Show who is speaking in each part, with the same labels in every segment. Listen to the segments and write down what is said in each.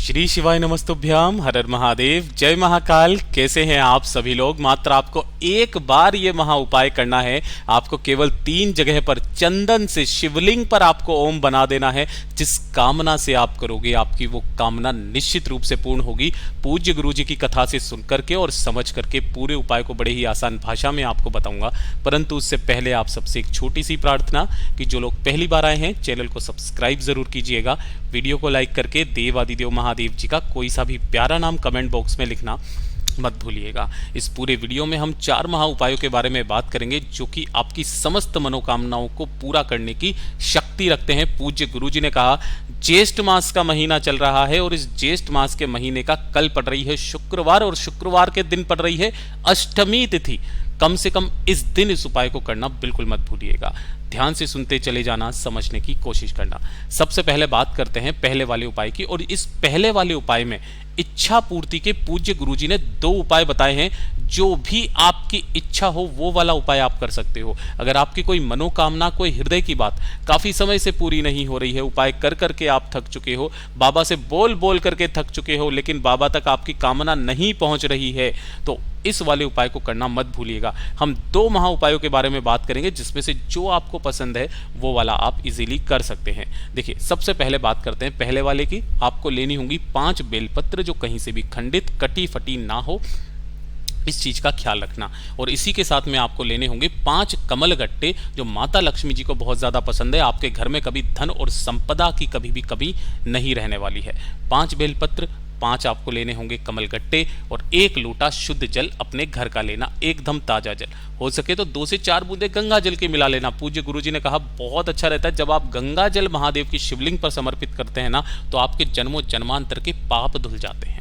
Speaker 1: श्री शिवाय नमस्तुभ्याम। हर हर महादेव, जय महाकाल। कैसे हैं आप सभी लोग? मात्र आपको एक बार ये महा उपाय करना है। आपको केवल 3 जगह पर चंदन से शिवलिंग पर आपको ओम बना देना है। जिस कामना से आप करोगे आपकी वो कामना निश्चित रूप से पूर्ण होगी। पूज्य गुरु जी की कथा से सुन करके और समझ करके पूरे उपाय को बड़े ही आसान भाषा में आपको बताऊंगा। परंतु उससे पहले आप सबसे एक छोटी सी प्रार्थना कि जो लोग पहली बार आए हैं चैनल को सब्सक्राइब जरूर कीजिएगा। वीडियो को लाइक करके देवादिदेव महादेव जी का कोई सा भी प्यारा नाम कमेंट बॉक्स में लिखना मत भूलिएगा। इस पूरे वीडियो में हम 4 महा उपायों के बारे में बात करेंगे जो कि आपकी समस्त मनोकामनाओं को पूरा करने की शक्ति रखते हैं। पूज्य गुरु जी ने कहा ज्येष्ठ मास का महीना चल रहा है और इस ज्येष्ठ मास के महीने का कल पड़ रही है शुक्रवार और शुक्रवार के दिन पड़ रही है अष्टमी तिथि। कम से कम इस दिन इस उपाय को करना बिल्कुल मत भूलिएगा। ध्यान से सुनते चले जाना, समझने की कोशिश करना। सबसे पहले बात करते हैं पहले वाले उपाय की। और इस पहले वाले उपाय में इच्छा पूर्ति के पूज्य गुरुजी ने 2 उपाय बताए हैं। जो भी आपकी इच्छा हो वो वाला उपाय आप कर सकते हो। अगर आपकी कोई मनोकामना, कोई हृदय की बात काफी समय से पूरी नहीं हो रही है, उपाय कर करके आप थक चुके हो, बाबा से बोल बोल करके थक चुके हो, लेकिन बाबा तक आपकी कामना नहीं पहुंच रही है, तो इस वाले उपाय को करना मत भूलिएगा। हम 2 महा उपायों के बारे में बात करेंगे जिसमें से जो आपको पसंद है वो वाला आप इजीली कर सकते हैं। देखिए, सबसे पहले बात करते हैं पहले वाले की। आपको लेनी होंगी 5 बेलपत्र जो कहीं से भी खंडित कटी फटी ना हो, इस चीज का ख्याल रखना। और इसी के साथ में आपको लेने होंगे 5 कमल गट्टे जो माता लक्ष्मी जी को बहुत ज्यादा पसंद है। आपके घर में कभी धन और संपदा की कभी भी कमी नहीं रहने वाली है। 5 बेलपत्र, 5 आपको लेने होंगे कमल गट्टे और 1 लोटा शुद्ध जल अपने घर का लेना, एकदम ताजा जल। हो सके तो 2 से 4 बूंदे गंगा जल के मिला लेना। पूज्य गुरुजी ने कहा बहुत अच्छा रहता है जब आप गंगा जल महादेव की शिवलिंग पर समर्पित करते हैं ना, तो आपके जन्मों जन्मांतर के पाप धुल जाते हैं।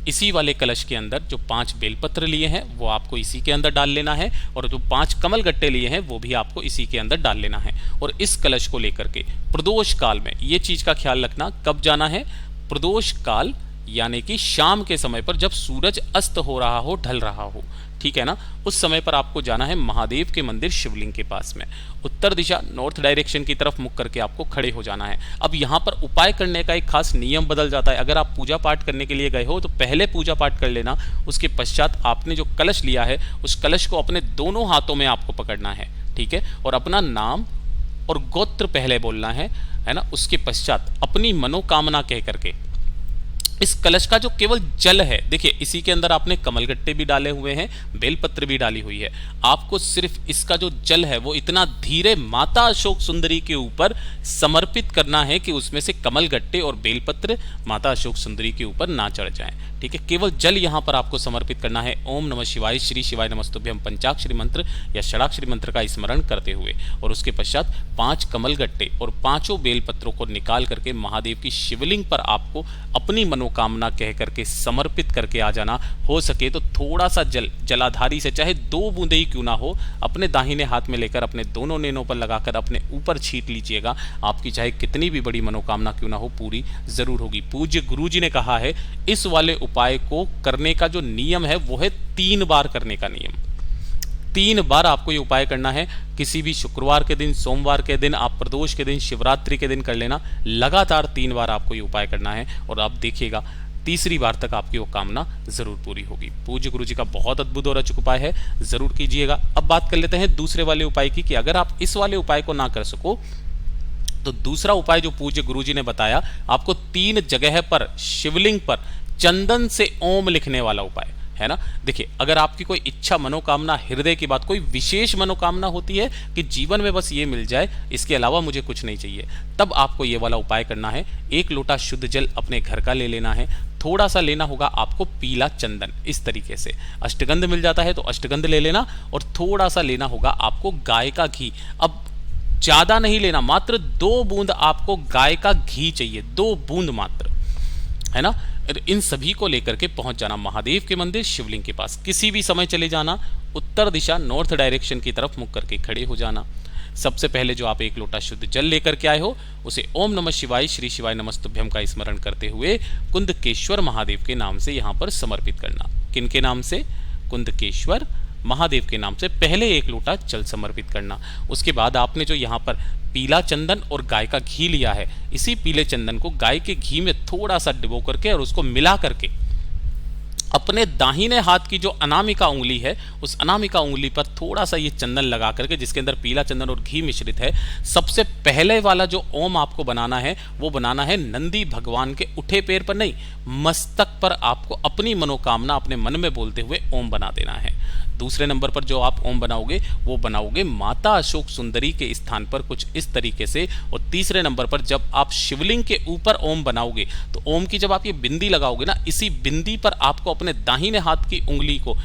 Speaker 1: इसी वाले कलश के अंदर जो 5 बेलपत्र लिए हैं वो आपको इसी के अंदर डाल लेना है और जो 5 कमल गट्टे लिए हैं वो भी आपको इसी के अंदर डाल लेना है। और इस कलश को लेकर के प्रदोष काल में ये चीज का ख्याल रखना, कब जाना है? प्रदोष काल यानी कि शाम के समय पर, जब सूरज अस्त हो रहा हो, ढल रहा हो, ठीक है ना, उस समय पर आपको जाना है महादेव के मंदिर शिवलिंग के पास में। उत्तर दिशा नॉर्थ डायरेक्शन की तरफ मुख करके आपको खड़े हो जाना है। अब यहाँ पर उपाय करने का एक खास नियम बदल जाता है। अगर आप पूजा पाठ करने के लिए गए हो तो पहले पूजा पाठ कर लेना, उसके पश्चात आपने जो कलश लिया है उस कलश को अपने दोनों हाथों में आपको पकड़ना है, ठीक है, और अपना नाम और गोत्र पहले बोलना है ना। उसके पश्चात अपनी मनोकामना कह करके इस कलश का जो केवल जल है, देखिए इसी के अंदर आपने कमलगट्टे भी डाले हुए हैं, बेलपत्र भी डाली हुई है। आपको सिर्फ इसका जो जल है वो इतना धीरे माता अशोक सुंदरी के ऊपर समर्पित करना है कि उसमें से कमलगट्टे और बेलपत्र माता अशोक सुंदरी के ऊपर ना चढ़ जाएं, ठीक है। केवल जल यहाँ पर आपको समर्पित करना है। ओम नमः शिवाय, श्री शिवाय नमस्तुभ्यम पंचाक्षरी मंत्र या षडाक्षरी मंत्र का स्मरण करते हुए, और उसके पश्चात 5 कमलगट्टे और 5 बेलपत्रों को निकाल करके महादेव की शिवलिंग पर आपको अपनी कामना कह करके समर्पित करके आ जाना। हो सके तो थोड़ा सा जल जलाधारी से चाहे 2 बूंदे ही क्यों ना हो, अपने दाहिने हाथ में लेकर अपने दोनों नैनों पर लगाकर अपने ऊपर छींट लीजिएगा। आपकी चाहे कितनी भी बड़ी मनोकामना क्यों ना हो, पूरी जरूर होगी। पूज्य गुरुजी ने कहा है इस वाले उपाय को करने का जो नियम है वो है 3 बार करने का नियम। 3 बार आपको ये उपाय करना है। किसी भी शुक्रवार के दिन, सोमवार के दिन, आप प्रदोष के दिन, शिवरात्रि के दिन कर लेना। लगातार 3 बार आपको ये उपाय करना है और आप देखिएगा तीसरी बार तक आपकी वो कामना जरूर पूरी होगी। पूज्य गुरु जी का बहुत अद्भुत और अचूक उपाय है, जरूर कीजिएगा। अब बात कर लेते हैं दूसरे वाले उपाय की कि अगर आप इस वाले उपाय को ना कर सको तो दूसरा उपाय जो पूज्य गुरु जी ने बताया, आपको 3 जगह पर शिवलिंग पर चंदन से ओम लिखने वाला उपाय है ना। देखिए, अगर आपकी कोई इच्छा, मनोकामना, हृदय की बात, कोई विशेष मनोकामना होती है कि जीवन में बस ये मिल जाए, इसके अलावा मुझे कुछ नहीं चाहिए, तब आपको ये वाला उपाय करना है। 1 लोटा शुद्ध जल अपने घर का ले लेना है। थोड़ा सा लेना होगा आपको पीला चंदन, इस तरीके से अष्टगंध मिल जाता है तो अष्टगंध ले लेना, और थोड़ा सा लेना होगा आपको गाय का घी। अब ज्यादा नहीं लेना, मात्र 2 बूंद आपको गाय का घी चाहिए, 2 बूंद मात्र, है ना। इन सभी को लेकर के पहुंच जाना महादेव के मंदिर शिवलिंग के पास। किसी भी समय चले जाना, उत्तर दिशा नॉर्थ डायरेक्शन की तरफ मुख करके खड़े हो जाना। सबसे पहले जो आप 1 लोटा शुद्ध जल लेकर के आए हो उसे ओम नमः शिवाय, श्री शिवाय नमस्तुभ्यम का स्मरण करते हुए कुंदकेश्वर महादेव के नाम से यहां पर समर्पित करना। किनके नाम से? कुंदकेश्वर महादेव के नाम से पहले 1 लोटा जल समर्पित करना। उसके बाद आपने जो यहाँ पर पीला चंदन और गाय का घी लिया है, इसी पीले चंदन को गाय के घी में थोड़ा सा डुबो करके और उसको मिला करके अपने दाहिने हाथ की जो अनामिका उंगली है, उस अनामिका उंगली पर थोड़ा सा ये चंदन लगा करके, जिसके अंदर पीला चंदन और घी मिश्रित है, सबसे पहले वाला जो ओम आपको बनाना है वो बनाना है नंदी भगवान के उठे पैर पर नहीं, मस्तक पर आपको अपनी मनोकामना अपने मन में बोलते हुए ओम बना देना है। दूसरे नंबर पर जो आप ओम बनाओगे वो बनाओगे माता अशोक सुंदरी के स्थान पर कुछ इस तरीके से। और तीसरे नंबर पर जब आप शिवलिंग के ऊपर ओम बनाओगे तो ओम की जब आप ये बिंदी लगाओगे ना, इसी बिंदी पर आपको अपने दाहिने हाथ की उंगली को,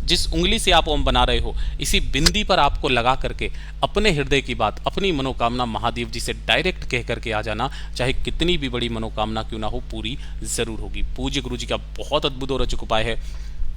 Speaker 1: जिस उंगली से आप ओम बना रहे हो, इसी बिंदी पर आपको लगा करके अपने हृदय की बात, अपनी मनोकामना महादेव जी से डायरेक्ट कह करके आ जाना। चाहे कितनी भी बड़ी मनोकामना क्यों ना हो, पूरी जरूर होगी। पूज्य गुरु जी का बहुत अद्भुत और रोचक उपाय है,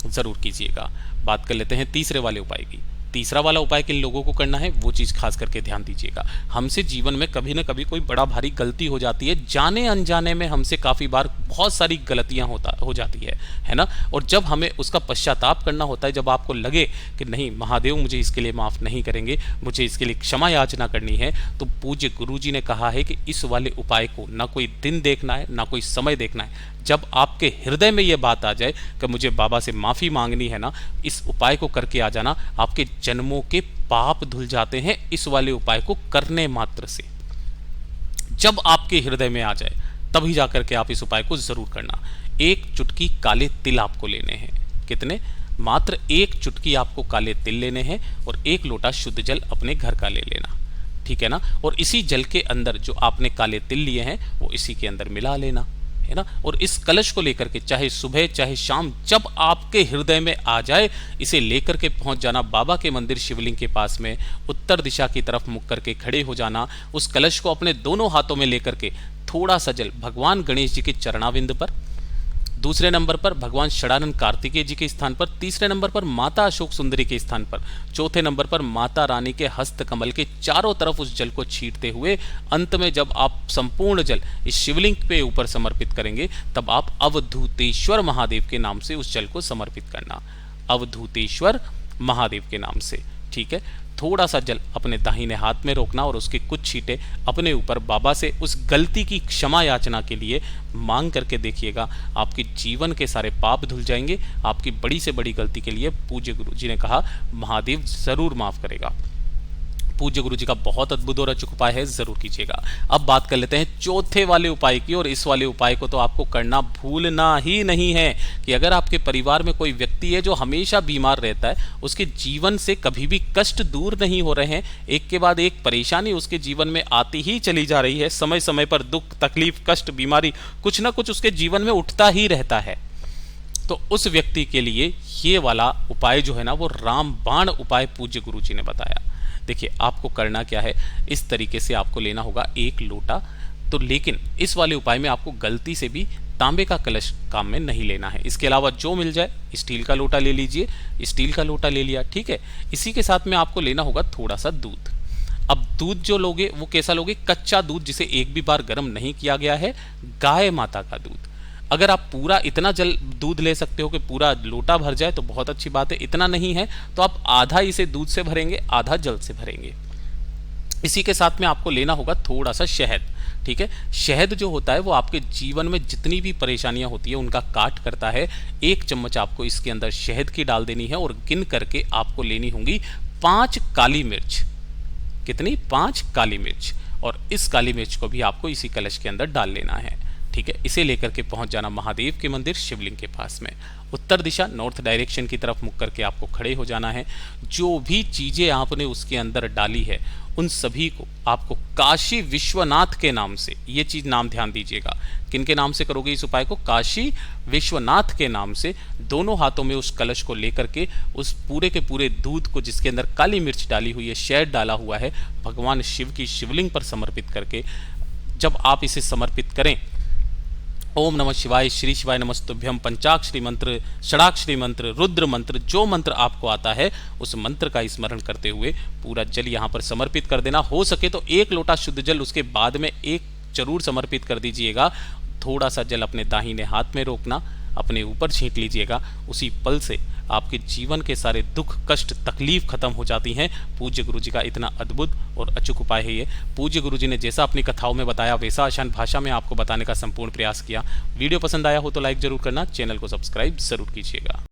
Speaker 1: जरूर कीजिएगा। बात कर लेते हैं तीसरे वाले उपाय की। तीसरा वाला उपाय किन लोगों को करना है वो चीज़ खास करके ध्यान दीजिएगा। हमसे जीवन में कभी ना कभी कोई बड़ा भारी गलती हो जाती है, जाने अनजाने में हमसे काफ़ी बार बहुत सारी गलतियां हो जाती है ना। और जब हमें उसका पश्चाताप करना होता है, जब आपको लगे कि नहीं महादेव मुझे इसके लिए माफ़ नहीं करेंगे, मुझे इसके लिए क्षमा याचना करनी है, तो पूज्य गुरु जी ने कहा है कि इस वाले उपाय को ना कोई दिन देखना है ना कोई समय देखना है। जब आपके हृदय में ये बात आ जाए कि मुझे बाबा से माफ़ी मांगनी है ना, इस उपाय को करके आ जाना। आपके जन्मों के पाप धुल जाते हैं इस वाले उपाय को करने मात्र से। जब आपके हृदय में आ जाए तभी जाकर के आप इस उपाय को जरूर करना। 1 चुटकी काले तिल आपको लेने हैं। कितने? मात्र 1 चुटकी आपको काले तिल लेने हैं और 1 लोटा शुद्ध जल अपने घर का ले लेना, ठीक है ना। और इसी जल के अंदर जो आपने काले तिल लिए हैं वो इसी के अंदर मिला लेना, है ना। और इस कलश को लेकर के चाहे सुबह चाहे शाम जब आपके हृदय में आ जाए, इसे लेकर के पहुंच जाना बाबा के मंदिर शिवलिंग के पास में, उत्तर दिशा की तरफ मुख करके खड़े हो जाना। उस कलश को अपने दोनों हाथों में लेकर के थोड़ा सा जल भगवान गणेश जी के चरणाविंद पर, दूसरे नंबर पर भगवान षडानंद कार्तिकेय जी के स्थान पर, तीसरे नंबर पर माता अशोक सुंदरी के स्थान पर, चौथे नंबर पर माता रानी के हस्त कमल के चारों तरफ उस जल को छींटते हुए अंत में जब आप संपूर्ण जल इस शिवलिंग पे ऊपर समर्पित करेंगे, तब आप अवधूतेश्वर महादेव के नाम से उस जल को समर्पित करना। अवधूतेश्वर महादेव के नाम से, ठीक है। थोड़ा सा जल अपने दाहिने हाथ में रोकना और उसके कुछ छींटे अपने ऊपर बाबा से उस गलती की क्षमा याचना के लिए मांग करके देखिएगा। आपके जीवन के सारे पाप धुल जाएंगे। आपकी बड़ी से बड़ी गलती के लिए पूज्य गुरु जी ने कहा महादेव जरूर माफ करेगा। पूज्य गुरु जी का बहुत अद्भुत और अचूक उपाय है, जरूर कीजिएगा। अब बात कर लेते हैं चौथे वाले उपाय की। और इस वाले उपाय को तो आपको करना भूलना ही नहीं है कि अगर आपके परिवार में कोई व्यक्ति है जो हमेशा बीमार रहता है, उसके जीवन से कभी भी कष्ट दूर नहीं हो रहे हैं, एक के बाद एक परेशानी उसके जीवन में आती ही चली जा रही है, समय समय पर दुख तकलीफ कष्ट बीमारी कुछ ना कुछ उसके जीवन में उठता ही रहता है, तो उस व्यक्ति के लिए ये वाला उपाय जो है ना वो रामबाण उपाय पूज्य गुरु जी ने बताया। देखिए आपको करना क्या है, इस तरीके से आपको लेना होगा 1 लोटा। तो लेकिन इस वाले उपाय में आपको गलती से भी तांबे का कलश काम में नहीं लेना है। इसके अलावा जो मिल जाए, स्टील का लोटा ले लीजिए, स्टील का लोटा ले लिया, ठीक है। इसी के साथ में आपको लेना होगा थोड़ा सा दूध। अब दूध जो लोगे वो कैसा लोगे? कच्चा दूध जिसे एक भी बार गर्म नहीं किया गया है, गाय माता का दूध। अगर आप पूरा इतना जल दूध ले सकते हो कि पूरा लोटा भर जाए तो बहुत अच्छी बात है। इतना नहीं है तो आप आधा इसे दूध से भरेंगे, आधा जल से भरेंगे। इसी के साथ में आपको लेना होगा थोड़ा सा शहद, ठीक है। शहद जो होता है वो आपके जीवन में जितनी भी परेशानियां होती है उनका काट करता है। 1 चम्मच आपको इसके अंदर शहद की डाल देनी है और गिन करके आपको लेनी होंगी 5 काली मिर्च। कितनी? 5 काली मिर्च। और इस काली मिर्च को भी आपको इसी कलश के अंदर डाल लेना है, ठीक है। इसे लेकर के पहुंच जाना महादेव के मंदिर शिवलिंग के पास में। उत्तर दिशा नॉर्थ डायरेक्शन की तरफ मुख करके आपको खड़े हो जाना है। जो भी चीजें आपने उसके अंदर डाली है उन सभी को आपको काशी विश्वनाथ के नाम से, ये चीज नाम ध्यान दीजिएगा, किनके नाम से करोगे इस उपाय को? काशी विश्वनाथ के नाम से दोनों हाथों में उस कलश को लेकर के उस पूरे के पूरे दूध को जिसके अंदर काली मिर्च डाली हुई है, शहद डाला हुआ है, भगवान शिव की शिवलिंग पर समर्पित करके जब आप इसे समर्पित करें, ओम नमः शिवाय, श्री शिवाय नमस्तुभ्यम, पंचाक्षरी मंत्र, षडाक्षरी मंत्र, रुद्र मंत्र, जो मंत्र आपको आता है उस मंत्र का स्मरण करते हुए पूरा जल यहाँ पर समर्पित कर देना। हो सके तो 1 लोटा शुद्ध जल उसके बाद में 1 जरूर समर्पित कर दीजिएगा। थोड़ा सा जल अपने दाहिने हाथ में रोकना, अपने ऊपर छींट लीजिएगा। उसी पल से आपके जीवन के सारे दुख कष्ट तकलीफ खत्म हो जाती हैं। पूज्य गुरु जी का इतना अद्भुत और अचूक उपाय है ये। पूज्य गुरु जी ने जैसा अपनी कथाओं में बताया वैसा आसान भाषा में आपको बताने का संपूर्ण प्रयास किया। वीडियो पसंद आया हो तो लाइक जरूर करना, चैनल को सब्सक्राइब जरूर कीजिएगा।